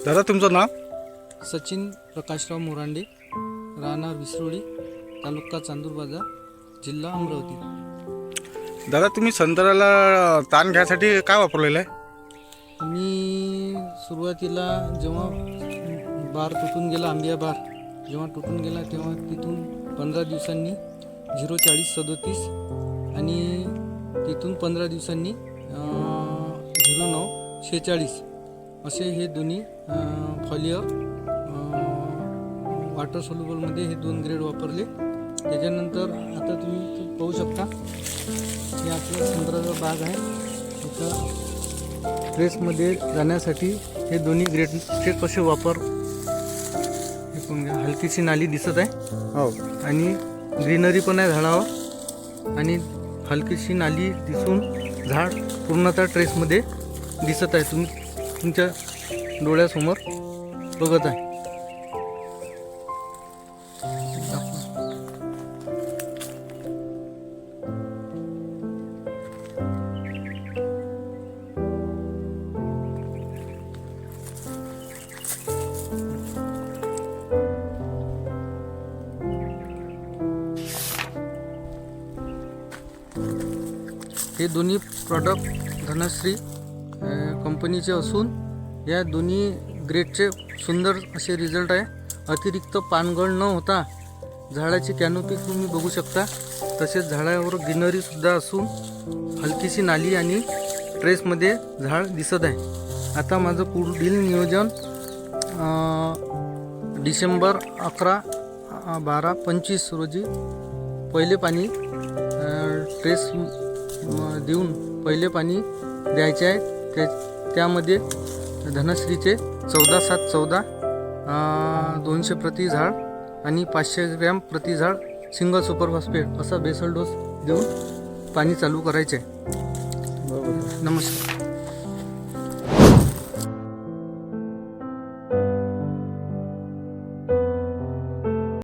दादा तुमचं नाव? सचिन प्रकाशराव मोरांडे, राहणार विसरोळी, तालुका चांदूर बाजार, जिल्हा अमरावती. दादा तुम्ही संत्र्याला ताण घ्यायसाठी काय वापरलेलं आहे? मी सुरुवातीला जेव्हा बार तुटून गेला, आंबिया बार जेव्हा तुटून गेला तेव्हा तिथून 15 दिवसांनी 04037 आणि तिथून 15 दिवसांनी 0946 असे हे दोन्ही फॉलियर वॉटर सोल्युबलमध्ये हे 2 ग्रेड वापरले. त्याच्यानंतर आता तुम्ही पाहू शकता हे आपलं संत्र्याचा बाग आहे. एका प्रेसमध्ये जाण्यासाठी हे दोन्ही ग्रेडचे कसे वापर हे पण घ्या. हलकीशी नाली दिसत आहे हो. आणि ग्रीनरी पण आहे झाडावर आणि हलकीशी नाली दिसून झाड पूर्णतः ट्रेसमध्ये दिसत आहे. तुम्ही तुमच्या डोळ्यासमोर बघत आहे. हे दोन्ही प्रॉडक्ट धनश्री कंपनीचे असून या दोन्ही ग्रेडचे सुंदर असे रिझल्ट आहे. अतिरिक्त पानगळ न होता झाडाची कॅनोपी तुम्ही बघू शकता. तसेच झाडावर ग्रीनरीसुद्धा असून हलकीशी नाली आणि ट्रेसमध्ये झाड दिसत आहे. आता माझं पुढील नियोजन डिसेंबर 11, 12, 25 रोजी पहिले पाणी ट्रेस देऊन पहिले पाणी द्यायचे आहे. त्यामध्ये धनश्रीचे 14-7-14 200 प्रति झाड आणि 500 ग्रॅम प्रति झाड सिंगल सुपर फॉस्फेट असा बेसल डोस देऊन पाणी चालू करायचे आहे. नमस्कार.